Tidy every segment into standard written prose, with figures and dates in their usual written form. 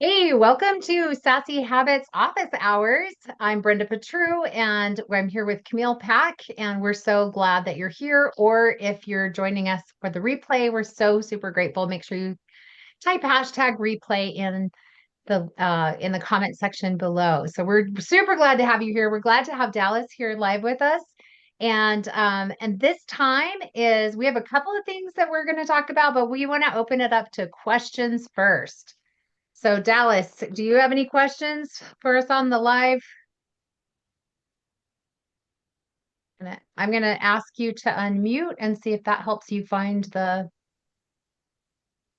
Hey, welcome to Sassy Habits Office Hours. I'm Brenda Petru, and I'm here with Camille Pack, and we're so glad that you're here. Or if you're joining us for the replay, we're so super grateful. Make sure you type hashtag replay in the comment section below. So we're super glad to have you here. We're glad to have Dallas here live with us. And this time is we have a couple of things that we're going to talk about, but we want to open it up to questions first. So, Dallas, do you have any questions for us on the live? I'm going to ask you to unmute and see if that helps you find the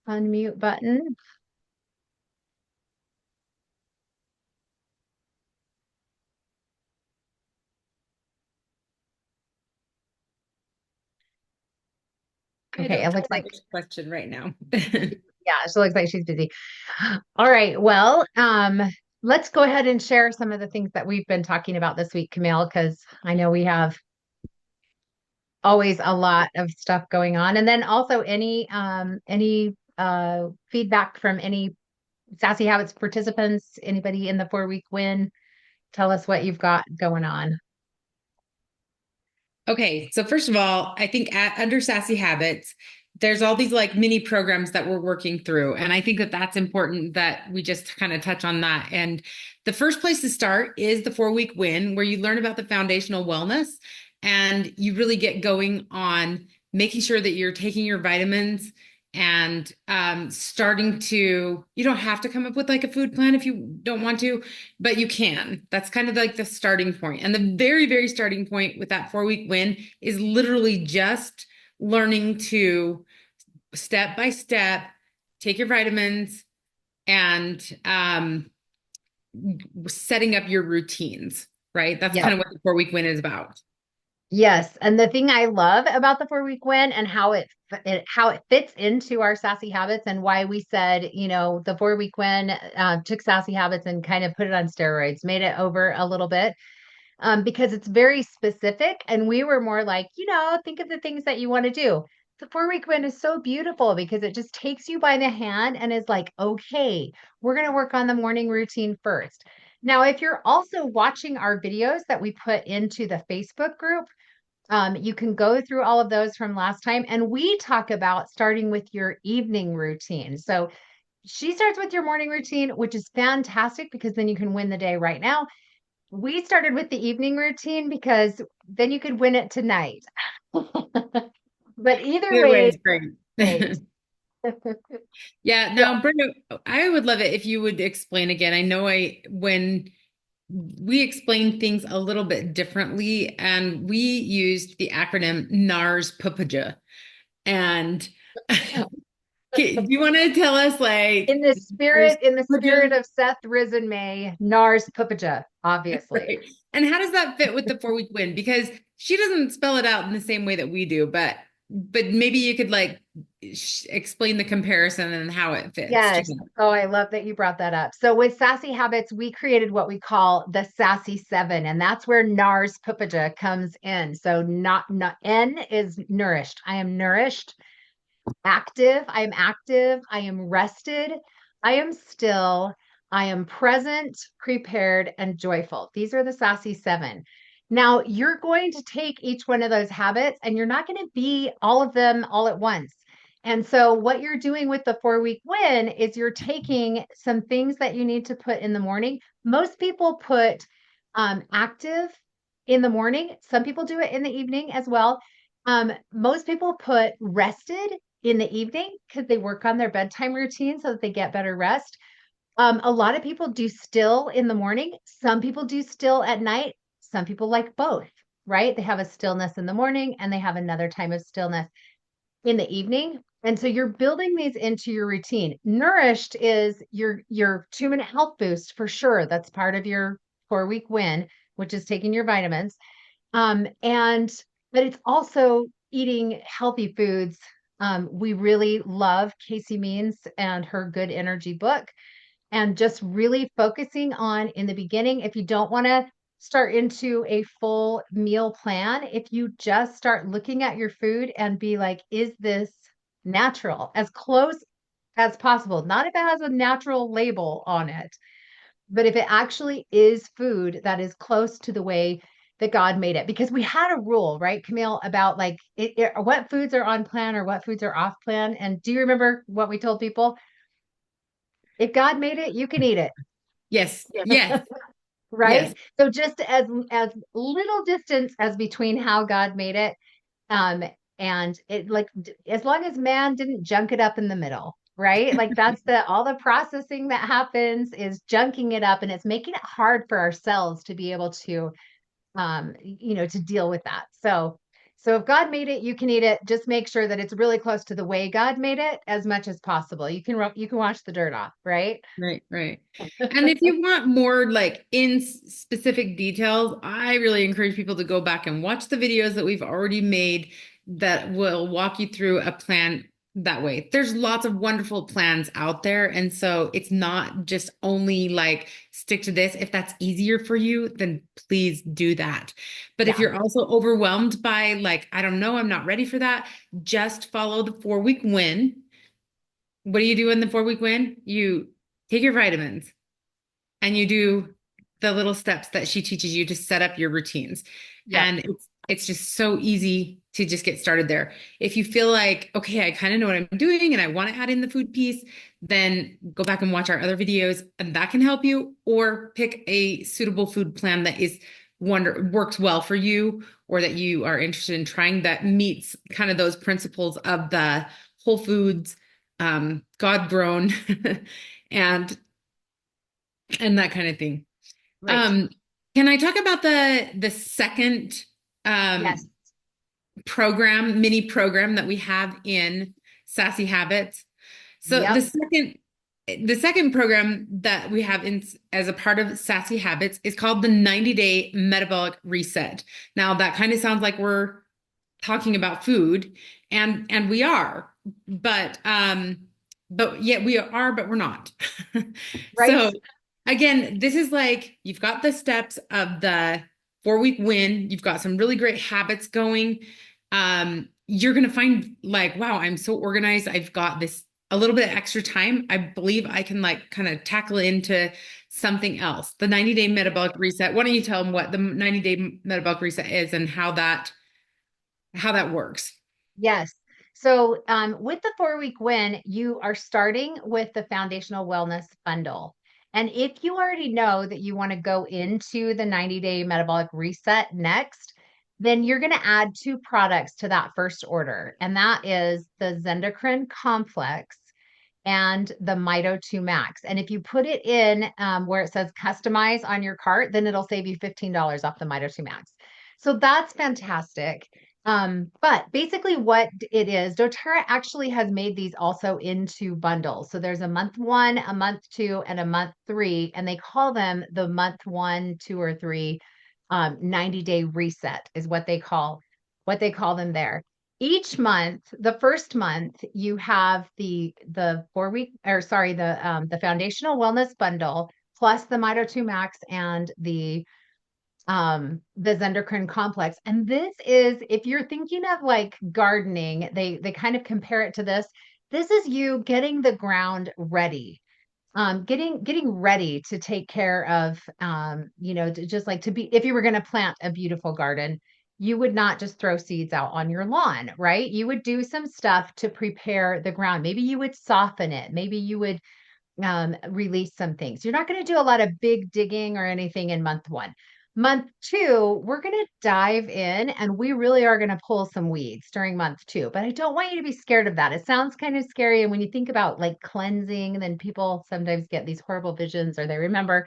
unmute button. I Okay, don't it have looks like, a question right now. yeah, she looks like she's busy. All right, well, let's go ahead and share some of the things that we've been talking about this week, Camille, because I know we have always a lot of stuff going on. And then also any feedback from any Sassy Habits participants, anybody in the 4-week win. Tell us what you've got going on. Okay, so first of all, I think under Sassy Habits, there's all these like mini programs that we're working through. And I think that that's important that we just kind of touch on that. And the first place to start is the 4-week win, where you learn about the foundational wellness and you really get going on making sure that you're taking your vitamins and starting to, you don't have to come up with like a food plan if you don't want to, but you can. That's kind of like the starting point. And the very, very starting point with that 4-week win is literally just learning to step by step take your vitamins and setting up your routines, right? That's kind Yep. of what the 4-week win is about. Yes. And the thing I love about the 4-week win and how it fits into our Sassy Habits and why we said, the 4-week win took Sassy Habits and kind of put it on steroids, made it over a little bit. Because it's very specific. And we were more like, think of the things that you want to do. The 4-week win is so beautiful because it just takes you by the hand and is like, okay, we're going to work on the morning routine first. Now, if you're also watching our videos that we put into the Facebook group, you can go through all of those from last time. And we talk about starting with your evening routine. So she starts with your morning routine, which is fantastic because then you can win the day right now. We started with the evening routine because then you could win it tonight. But either Either way way, is great. great. Yeah, So, now Brenda, I would love it if you would explain again. I know I when we explained things a little bit differently, and we used the acronym NARS PPJ. And do you want to tell us like NARS in the spirit PPJ? of Seth Risen May, NARS Pupaja, obviously. Right. And how does that fit with the 4-week win? Because she doesn't spell it out in the same way that we do, but maybe you could like explain the comparison and how it fits Yes. together. Oh, I love that you brought that up. So with Sassy Habits, we created what we call the Sassy Seven, and that's where NARS Pupaja comes in. So not N is nourished. I am nourished. Active, I am active, I am rested, I am still, I am present, prepared, and joyful. These are the Sassy Seven. Now, you're going to take each one of those habits and you're not going to be all of them all at once. And so, what you're doing with the 4-week win is you're taking some things that you need to put in the morning. Most people put active in the morning, some people do it in the evening as well. Most people put rested in the evening because they work on their bedtime routine so that they get better rest. A lot of people do still in the morning. Some people do still at night. Some people like both, right? They have a stillness in the morning and they have another time of stillness in the evening. And so you're building these into your routine. Nourished is your 2-minute health boost for sure. That's part of your 4-week win, which is taking your vitamins. And but it's also eating healthy foods. We really love Casey Means and her Good Energy book, and just really focusing on in the beginning. If you don't want to start into a full meal plan, if you just start looking at your food and be like, is this natural? As close as possible. Not if it has a natural label on it, but if it actually is food that is close to the way that God made it. Because we had a rule, right, Camille, about like what foods are on plan or what foods are off plan. And do you remember what we told people? If God made it, you can eat it. Yes. Yes. Yes. Right? So just as little distance as between how God made it, um, and it like as long as man didn't junk it up in the middle, right? Like that's the all the processing that happens is junking it up, and it's making it hard for ourselves to be able to to deal with that. So if God made it, you can eat it. Just make sure that it's really close to the way God made it as much as possible. You can wash the dirt off, right? Right, right. And if you want more like in specific details, I really encourage people to go back and watch the videos that we've already made that will walk you through a plan that way. There's lots of wonderful plans out there. And so it's not just only like stick to this. If that's easier for you, then please do that. But if Yeah. you're also overwhelmed by like, I don't know, I'm not ready for that, just follow the 4-week win. What do you do in the 4-week win? You take your vitamins and you do the little steps that she teaches you to set up your routines. Yep. And it's just so easy to just get started there. If you feel like, okay, I kind of know what I'm doing and I want to add in the food piece, then go back and watch our other videos and that can help you, or pick a suitable food plan that is works well for you or that you are interested in trying that meets kind of those principles of the whole foods, God grown, and that kind of thing. Right. Um, can I talk about the second Yes. um, mini program that we have in Sassy Habits? So Yep. the second program that we have in as a part of Sassy Habits is called the 90-day metabolic reset. Now that kind of sounds like we're talking about food, and we are, but yet we are, but we're not. Right. So again, this is like you've got the steps of the 4-week win, you've got some really great habits going. You're gonna find like, wow, I'm so organized. I've got this a little bit of extra time. I believe I can like kind of tackle into something else. The 90-day metabolic reset. Why don't you tell them what the 90-day metabolic reset is and how that works? Yes. So with the 4-week win, you are starting with the foundational wellness bundle. And if you already know that you want to go into the 90-day metabolic reset next, then you're going to add two products to that first order. And that is the Zendocrine Complex and the Mito 2 Max. And if you put it in where it says customize on your cart, then it'll save you $15 off the Mito 2 Max. So that's fantastic. But basically, what it is, doTERRA actually has made these also into bundles. So there's a month one, a month two, and a month three, and they call them the month one, two, or three 90-day reset is what they call them there. Each month, the first month, you have the 4-week, or sorry, the foundational wellness bundle plus the Mito 2 Max and the Zendocrine Complex. And this is, if you're thinking of like gardening, they kind of compare it to this. This is you getting the ground ready, getting ready to take care of, just like to be, if you were going to plant a beautiful garden, you would not just throw seeds out on your lawn, right? You would do some stuff to prepare the ground. Maybe you would soften it. Maybe you would release some things. You're not going to do a lot of big digging or anything in month one. Month two, we're going to dive in and we really are going to pull some weeds during month two. But I don't want you to be scared of that. It sounds kind of scary. And when you think about like cleansing, then people sometimes get these horrible visions or they remember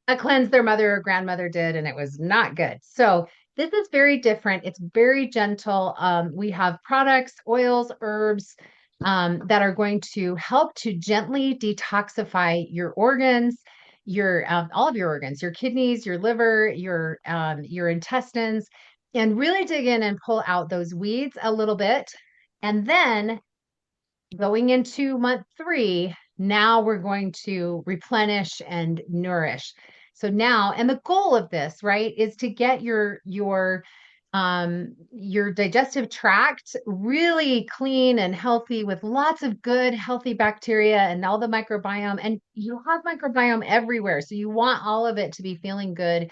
a cleanse their mother or grandmother did and it was not good. So this is very different. It's very gentle. We have products, oils, herbs that are going to help to gently detoxify your organs, your all of your organs, your kidneys, your liver, your intestines, and really dig in and pull out those weeds a little bit. And then going into month three, now we're going to replenish and nourish. So now, and the goal of this, right, is to get your your digestive tract really clean and healthy with lots of good, healthy bacteria and all the microbiome. And you have microbiome everywhere. So you want all of it to be feeling good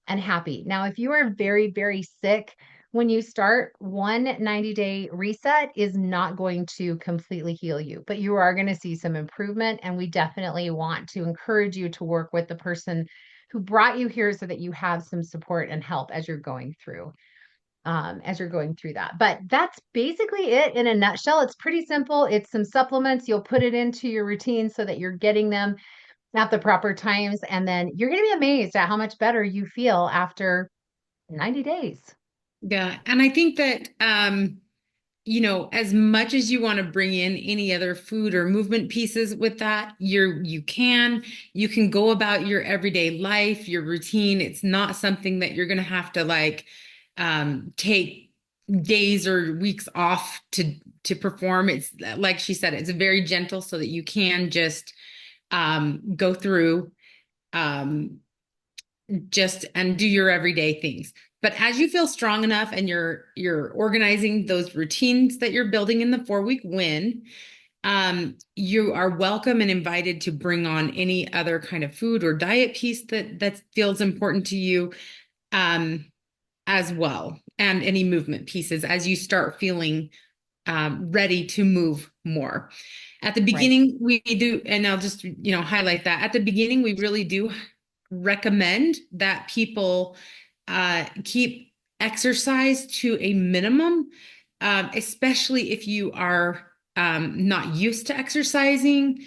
and happy. Now, if you are very, very sick, when you start, one 90-day reset is not going to completely heal you, but you are going to see some improvement. And we definitely want to encourage you to work with the person who brought you here so that you have some support and help as you're going through that. But that's basically it in a nutshell. It's pretty simple. It's some supplements. You'll put it into your routine so that you're getting them at the proper times. And then you're going to be amazed at how much better you feel after 90 days. Yeah. And I think that, as much as you want to bring in any other food or movement pieces with that, you can go about your everyday life, your routine. It's not something that you're going to have to take days or weeks off to perform. It's like she said, it's very gentle so that you can just go through um, just and do your everyday things. But as you feel strong enough and you're organizing those routines that you're building in the 4-week win, you are welcome and invited to bring on any other kind of food or diet piece that feels important to you, as well, and any movement pieces as you start feeling ready to move more. At the Right. beginning, we do, and I'll just highlight that at the beginning, we really do recommend that people keep exercise to a minimum, especially if you are not used to exercising.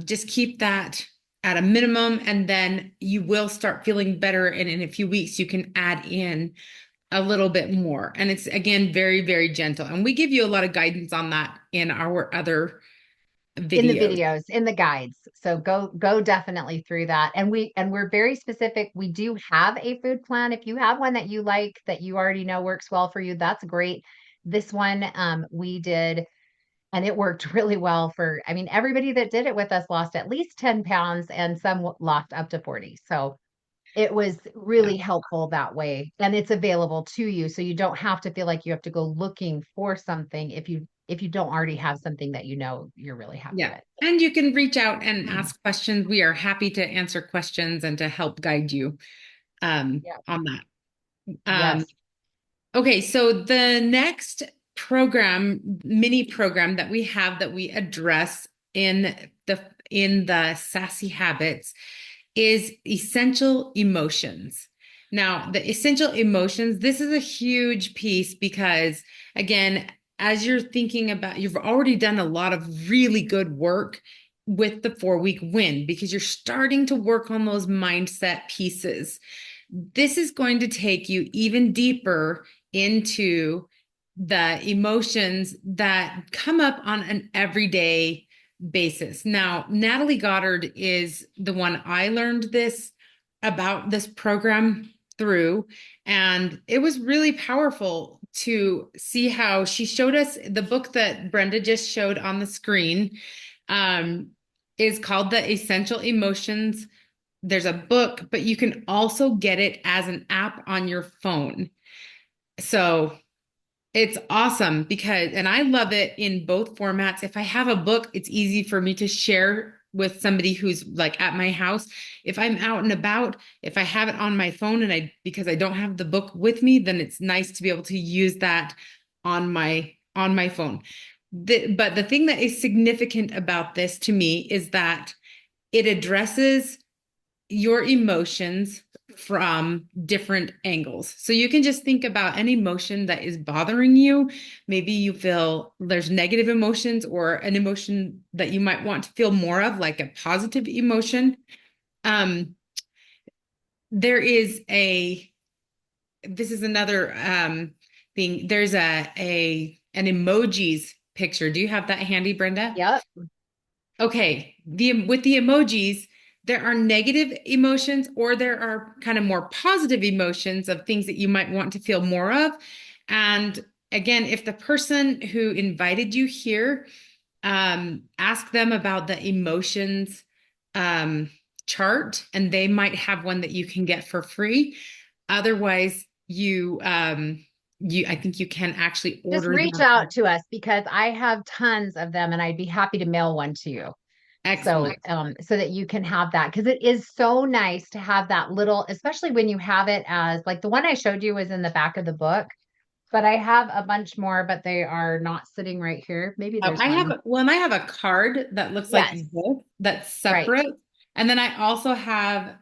Just keep that at a minimum, and then you will start feeling better. And in a few weeks, you can add in a little bit more. And it's, again, very, very gentle. And we give you a lot of guidance on that in our other In the videos. videos, in the guides. So go definitely through that. And we're very specific. We do have a food plan. If you have one that you like that you already know works well for you, that's great. This one we did, and it worked really well for, I mean, everybody that did it with us lost at least 10 pounds and some lost up to 40. So it was Yeah. really helpful that way. And it's available to you. So you don't have to feel like you have to go looking for something if you don't already have something that you know you're really happy Yeah. with. And you can reach out and ask questions. We are happy to answer questions and to help guide you Yeah. on that. Um, Yes. okay, so the next mini program that we have that we address the in the Sassy Habits is essential emotions. Now, the essential emotions, this is a huge piece because, again, as you're thinking about, you've already done a lot of really good work with the 4-week win because you're starting to work on those mindset pieces. This is going to take you even deeper into the emotions that come up on an everyday basis. Now, Natalie Goddard is the one I learned this about this program through, and it was really powerful to see how she showed us the book that Brenda just showed on the screen. Is called The Essential Emotions. There's a book, but you can also get it as an app on your phone. So it's awesome because, and I love it in both formats. If I have a book, it's easy for me to share with somebody who's like at my house. If I'm out and about, if I have it on my phone because I don't have the book with me, then it's nice to be able to use that on my phone. But the thing that is significant about this to me is that it addresses your emotions from different angles. So you can just think about an emotion that is bothering you. Maybe you feel there's negative emotions or an emotion that you might want to feel more of, like a positive emotion. Um, there is this is another thing. There's an emojis picture. Do you have that handy, Brenda? Yep. Okay, with the emojis, there are negative emotions or there are kind of more positive emotions of things that you might want to feel more of. And again, if the person who invited you here, ask them about the emotions chart, and they might have one that you can get for free. Otherwise, you I think you can actually Just order reach them. out to us because I have tons of them and I'd be happy to mail one to you. So, Excellent. so that you can have that because it is so nice to have that little, especially when you have it as like the one I showed you was in the back of the book, but I have a bunch more, but they are not sitting right here. Maybe Oh, there's one. I have a card that looks like Yes, this that's right. separate. And then I also have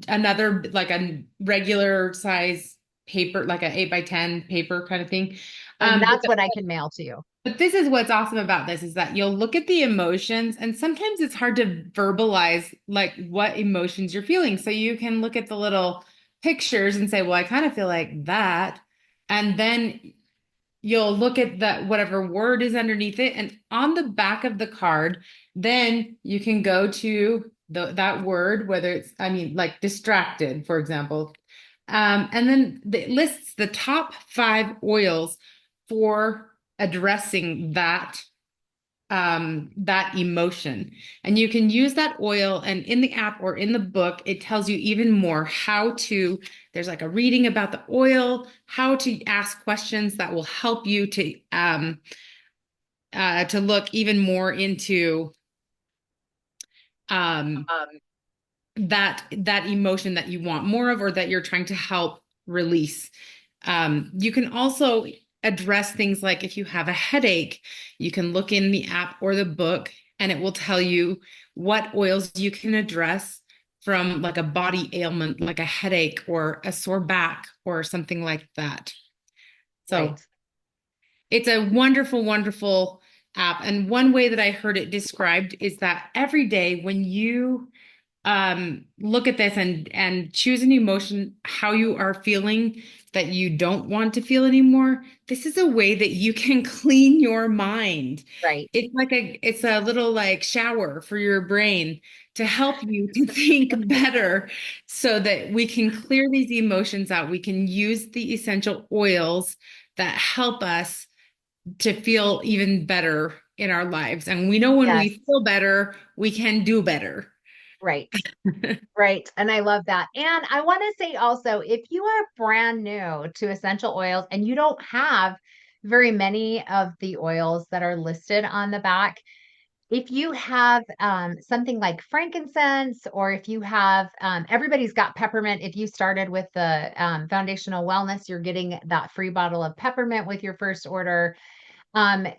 another like a regular size paper, like an 8 by 10 paper kind of thing. And But that's what I can mail to you. this is what's awesome about this is that you'll look at the emotions, and sometimes it's hard to verbalize like what emotions you're feeling. So you can look at the little pictures and say, well, I kind of feel like that. And then you'll look at that whatever word is underneath it, and on the back of the card then you can go to that word, whether it's, I mean, like distracted, for example, and then it lists the top 5 oils for addressing that emotion. And you can use that oil, and in the app or in the book, it tells you even more how to, there's like a reading about the oil, how to ask questions that will help you to look even more into um that emotion that you want more of or that you're trying to help release. You can also address things like if you have a headache, you can look in the app or the book and it will tell you what oils you can address from like a body ailment, like a headache or a sore back or something like that. Right. So it's a wonderful, wonderful app. And one way that I heard it described is that every day when you look at this and choose an emotion how you are feeling that you don't want to feel anymore, this is a way that you can clean your mind. Right. It's a little like shower for your brain to help you to think better so that we can clear these emotions out. We can use the essential oils that help us to feel even better in our lives, and we know when Yes. we feel better we can do better. Right. Right. And I love that. And I want to say also, if you are brand new to essential oils and you don't have very many of the oils that are listed on the back, if you have something like frankincense, or if you have, everybody's got peppermint. If you started with the foundational wellness, you're getting that free bottle of peppermint with your first order.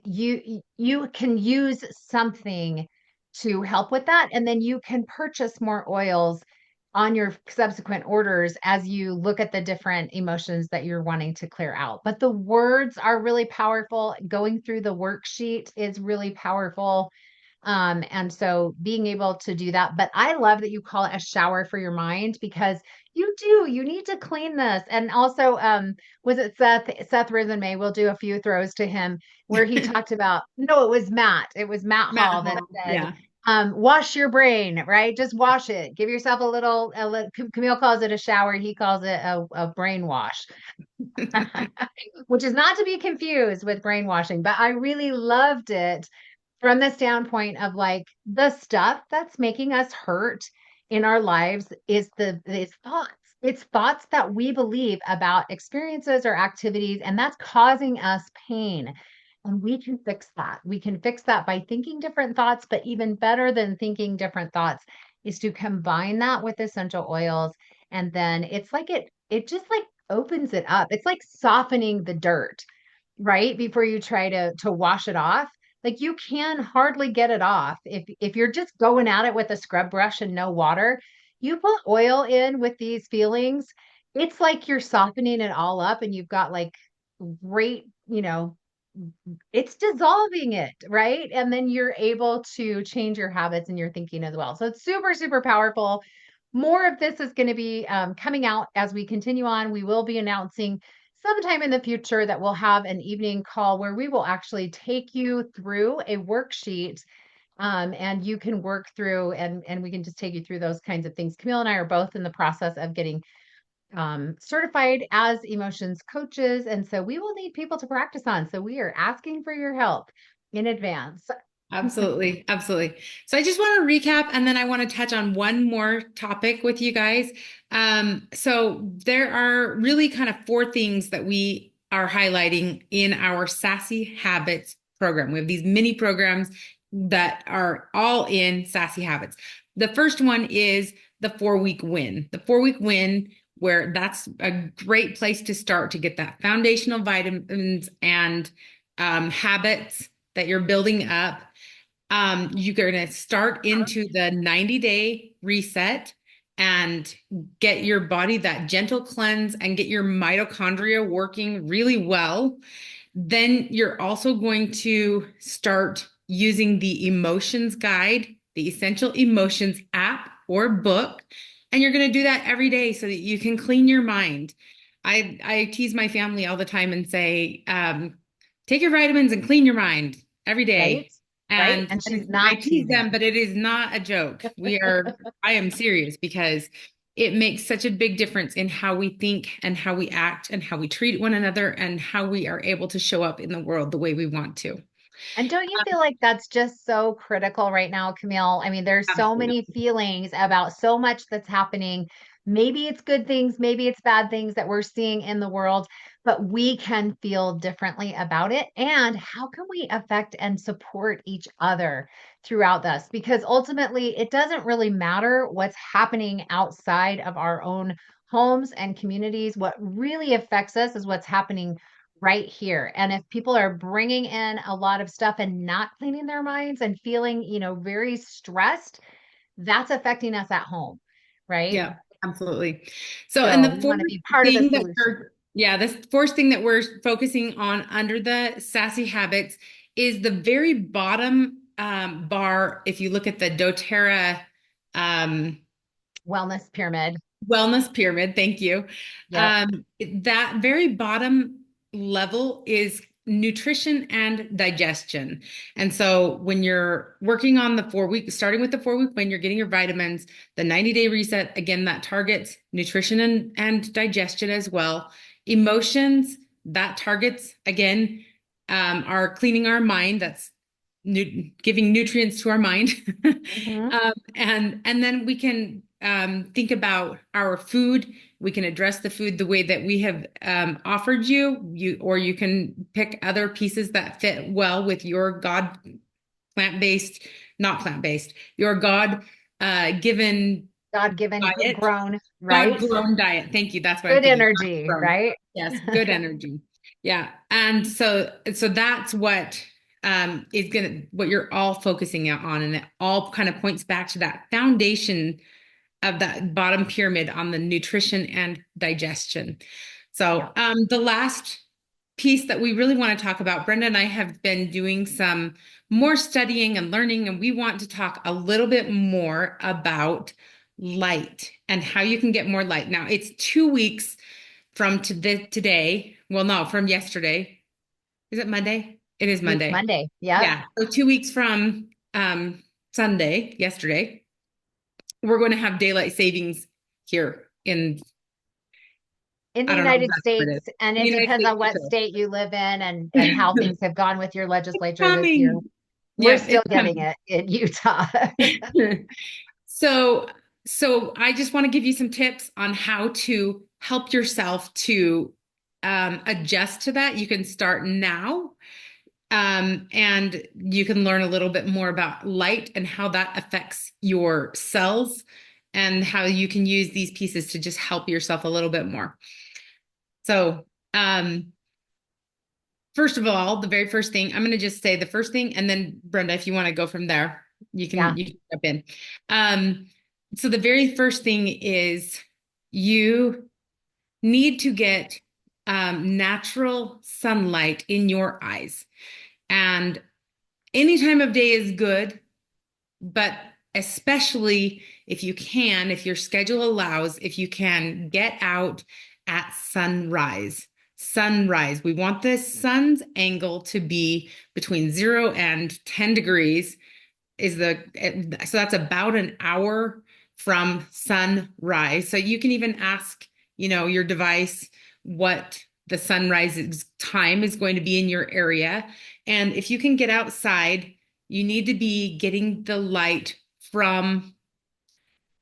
You can use something to help with that, and then you can purchase more oils on your subsequent orders as you look at the different emotions that you're wanting to clear out. But the words are really powerful. Going through the worksheet is really powerful. And so being able to do that, but I love that you call it a shower for your mind because you need to clean this. And also, was it Seth Risenmay? We'll do a few throws to him where he talked about, no, it was Matt Matt Hall that Hall, said, yeah. wash your brain, right? Just wash it. Give yourself Camille calls it a shower. He calls it a brain wash, which is not to be confused with brainwashing, but I really loved it from the standpoint of like the stuff that's making us hurt in our lives is thoughts. It's thoughts that we believe about experiences or activities, and that's causing us pain. And we can fix that. We can fix that by thinking different thoughts, but even better than thinking different thoughts is to combine that with essential oils. And then it's like it just like opens it up. It's like softening the dirt, right? Before you try to wash it off. Like you can hardly get it off. If you're just going at it with a scrub brush and no water, you put oil in with these feelings, it's like you're softening it all up and you've got like great, it's dissolving it, right? And then you're able to change your habits and your thinking as well. So it's super, super powerful. More of this is going to be coming out as we continue on. We will be announcing sometime in the future that we'll have an evening call where we will actually take you through a worksheet, and you can work through and we can just take you through those kinds of things. Camille and I are both in the process of getting certified as emotions coaches. And so we will need people to practice on. So we are asking for your help in advance. Absolutely. Absolutely. So I just want to recap and then I want to touch on one more topic with you guys. So there are really kind of four things that we are highlighting in our Sassy Habits program. We have these mini programs that are all in Sassy Habits. The first one is the 4 week win. The 4 week win, where that's a great place to start to get that foundational vitamins and habits that you're building up. You're going to start into the 90-day reset and get your body that gentle cleanse and get your mitochondria working really well. Then you're also going to start using the emotions guide, the Essential Emotions app or book. And you're going to do that every day so that you can clean your mind. I tease my family all the time and say, take your vitamins and clean your mind every Right? day. Right? And, And she's I not tease teasing. them, but it is not a joke. I am serious because it makes such a big difference in how we think and how we act and how we treat one another and how we are able to show up in the world the way we want to. And don't you feel like that's just so critical right now, Camille? I mean, there's so many Absolutely. feelings about so much that's happening. Maybe it's good things, maybe it's bad things that we're seeing in the world, but we can feel differently about it. And how can we affect and support each other throughout this? Because ultimately, it doesn't really matter what's happening outside of our own homes and communities. What really affects us is what's happening right here. And if people are bringing in a lot of stuff and not cleaning their minds and feeling, very stressed, that's affecting us at home, right? Yeah, absolutely. So, and So the we fourth want to be part of the thing that solution. the fourth thing that we're focusing on under the Sassy Habits is the very bottom bar. If you look at the doTERRA um, Wellness pyramid. wellness pyramid, thank you. Yep. That very bottom level is nutrition and digestion. And so when you're working on the 4 week, starting with the 4 week, when you're getting your vitamins, the 90-day reset, again, that targets nutrition and digestion as well. Emotions, that targets, again, are cleaning our mind. That's giving nutrients to our mind. Hmm. And then we can think about our food. We can address the food the way that we have offered or you can pick other pieces that fit well with your God plant-based, not plant-based, your God given God given, diet, grown, God right? grown diet. Thank you. That's what I'm Good thinking. God energy, grown. right? Yes, good energy. Yeah. And so that's what what you're all focusing on. And it all kind of points back to that foundation of that bottom pyramid on the nutrition and digestion. So Yeah. the last piece that we really want to talk about, Brenda and I have been doing some more studying and learning, and we want to talk a little bit more about light and how you can get more light. Now, it's 2 weeks from today. Well, no, from yesterday. Is it Monday? It is It's Monday. Monday. Yep. Yeah. So 2 weeks from Sunday, yesterday, we're going to have daylight savings here in, In the I don't know United exactly where it is. States, and The it United depends States on for what state you live in and how sure. things have gone with your legislature this year. Coming. We're Yeah, still it's getting coming. it in Utah. So, so I just want to give you some tips on how to help yourself to adjust to that. You can start now, and you can learn a little bit more about light and how that affects your cells and how you can use these pieces to just help yourself a little bit more. So, first of all, the very first thing, I'm going to just say the first thing, and then Brenda, if you want to go from there, Yeah. you can jump in. Um, so the very first thing is you need to get natural sunlight in your eyes. And any time of day is good, but especially if you can, if your schedule allows, if you can get out at sunrise. Sunrise. We want the sun's angle to be between 0 and 10 degrees so that's about an hour from sunrise. So you can even ask, your device what the sunrise time is going to be in your area. And if you can get outside, you need to be getting the light from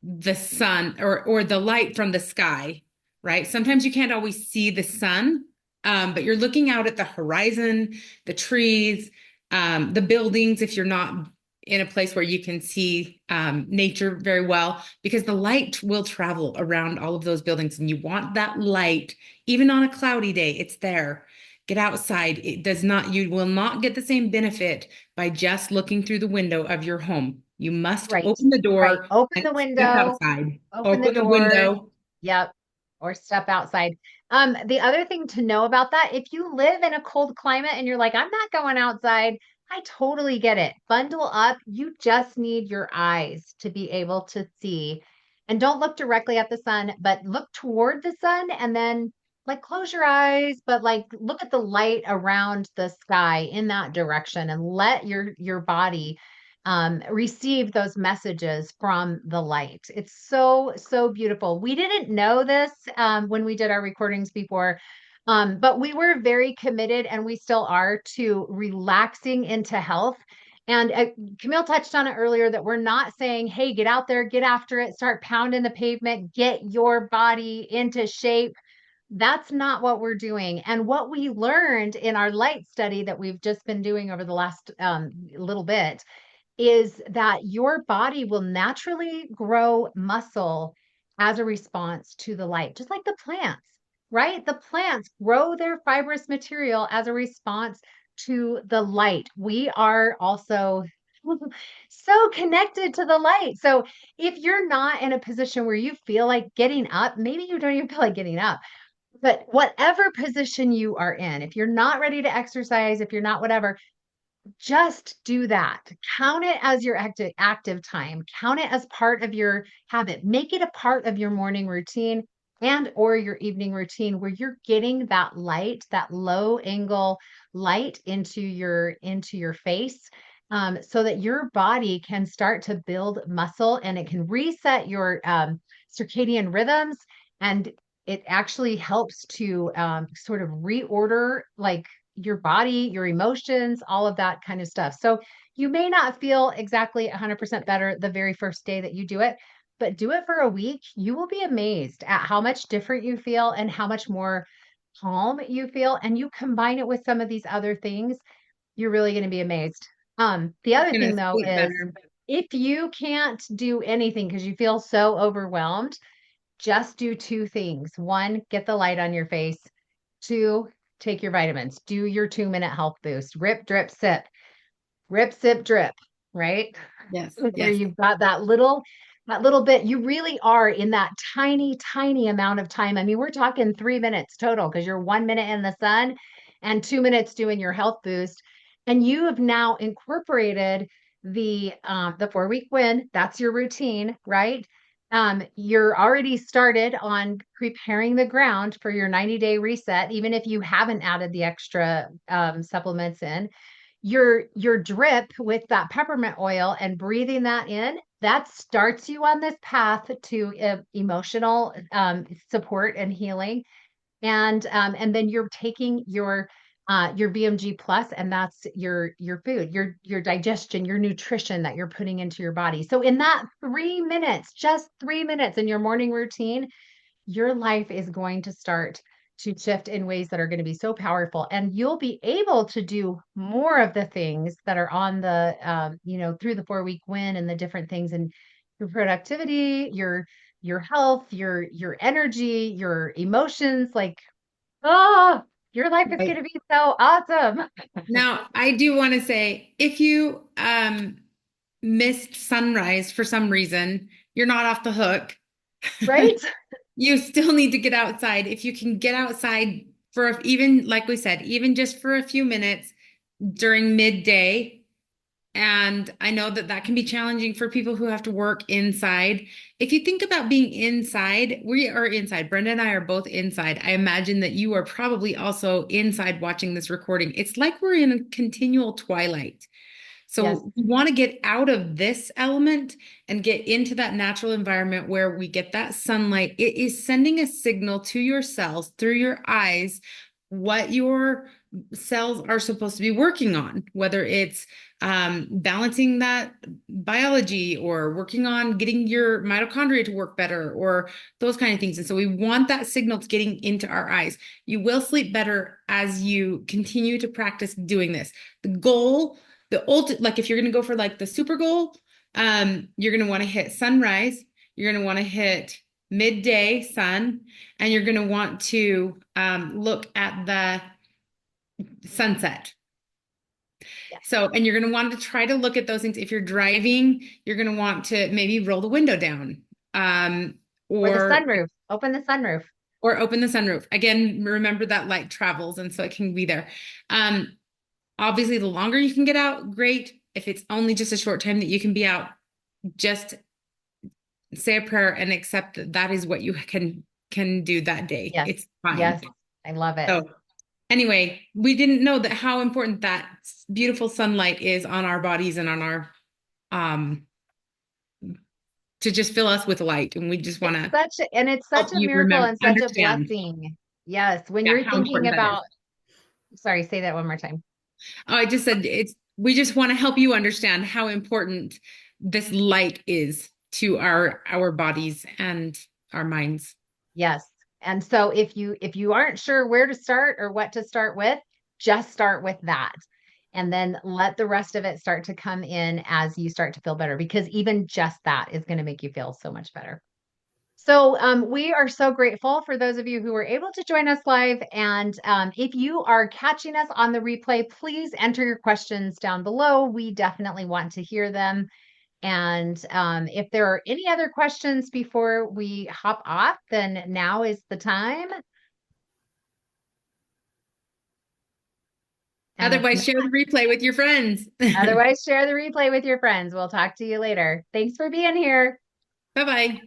the sun or the light from the sky, right? Sometimes you can't always see the sun, but you're looking out at the horizon, the trees, the buildings, if you're not in a place where you can see nature very well, because the light will travel around all of those buildings, and you want that light, even on a cloudy day, it's there. Get outside. It does not, you will not get the same benefit by just looking through the window of your home. You must Right. open the Right. door Open and the step window, outside. open the Open the door. window. Yep. Or step outside. The other thing to know about that, if you live in a cold climate and you're like, I'm not going outside, I totally get it. Bundle up. You just need your eyes to be able to see. And don't look directly at the sun, but look toward the sun and then like close your eyes, but like look at the light around the sky in that direction and let your body receive those messages from the light. It's so, so beautiful. We didn't know this when we did our recordings before, but we were very committed and we still are to relaxing into health. And Camille touched on it earlier that we're not saying, hey, get out there, get after it, start pounding the pavement, get your body into shape. That's not what we're doing. And what we learned in our light study that we've just been doing over the last little bit is that your body will naturally grow muscle as a response to the light, just like the plants, right? The plants grow their fibrous material as a response to the light. We are also so connected to the light. So if you're not in a position where you feel like getting up, maybe you don't even feel like getting up, but whatever position you are in, if you're not ready to exercise, if you're not whatever, just do that. Count it as your active time. Count it as part of your habit. Make it a part of your morning routine and or your evening routine where you're getting that light, that low angle light into your face. So that your body can start to build muscle and it can reset your circadian rhythms, and it actually helps to sort of reorder like your body, your emotions, all of that kind of stuff. So you may not feel exactly 100% better the very first day that you do it, but do it for a week. You will be amazed at how much different you feel and how much more calm you feel. And you combine it with some of these other things, you're really going to be amazed. The other You're thing gonna though sleep is better. if you can't do anything because you feel so overwhelmed, just do two things. One, get the light on your face. Two, take your vitamins. Do your 2 minute health boost. Rip, sip, drip, right? Yes, Where yes. you've got that little bit, you really are in that tiny, tiny amount of time. I mean, we're talking 3 minutes total because you're 1 minute in the sun and 2 minutes doing your health boost. And you have now incorporated the 4 week win. That's your routine, right? You're already started on preparing the ground for your 90-day reset, even if you haven't added the extra supplements in. Your drip with that peppermint oil and breathing that in, that starts you on this path to emotional support and healing. And then you're taking your BMG plus, and that's your food, your digestion, your nutrition that you're putting into your body. So in that 3 minutes, just 3 minutes in your morning routine, your life is going to start to shift in ways that are going to be so powerful, and you'll be able to do more of the things that are on the through the 4 week win and the different things and your productivity, your health, your energy, your emotions. Like, oh, your life is going Right. to be so awesome. Now, I do want to say if you missed sunrise for some reason, you're not off the hook. Right. You still need to get outside. If you can get outside for even, like we said, even just for a few minutes during midday. And I know that that can be challenging for people who have to work inside. If you think about being inside, we are inside. Brenda and I are both inside. I imagine that you are probably also inside watching this recording. It's like we're in a continual twilight. Yes. So we want to get out of this element and get into that natural environment where we get that sunlight. It is sending a signal to your cells through your eyes what your cells are supposed to be working on, whether it's balancing that biology or working on getting your mitochondria to work better or those kind of things. And so we want that signal getting into our eyes. You will sleep better as you continue to practice doing this. The goal, like if you're going to go for like the super goal, you're going to want to hit sunrise. You're going to want to hit midday sun, and you're going to want to look at the sunset. Yes. So, and you're going to want to try to look at those things. If you're driving, you're going to want to maybe roll the window down, um, Or the or sunroof. Open the sunroof. or open the sunroof. Again, remember that light travels, and so it can be there. Um, Obviously, the longer you can get out, great. If it's only just a short time that you can be out, just say a prayer and accept that that is what you can do that day. Yes. It's fine. Yes. I love it. So anyway, we didn't know that how important that beautiful sunlight is on our bodies and on our um to just fill us with light. And we just want to It's help such a you miracle remember, and such a understand, blessing. Yes. When yeah, you're how thinking important that is. about, sorry, say that one more time. Oh, I just said we just want to help you understand how important this light is to our bodies and our minds. Yes. And so if you aren't sure where to start or what to start with, just start with that. And then let the rest of it start to come in as you start to feel better, because even just that is going to make you feel so much better. So we are so grateful for those of you who were able to join us live. And if you are catching us on the replay, please enter your questions down below. We definitely want to hear them. And if there are any other questions before we hop off, then now is the time. And if Otherwise, not, share the replay with your friends. otherwise, share the replay with your friends. We'll talk to you later. Thanks for being here. Bye-bye.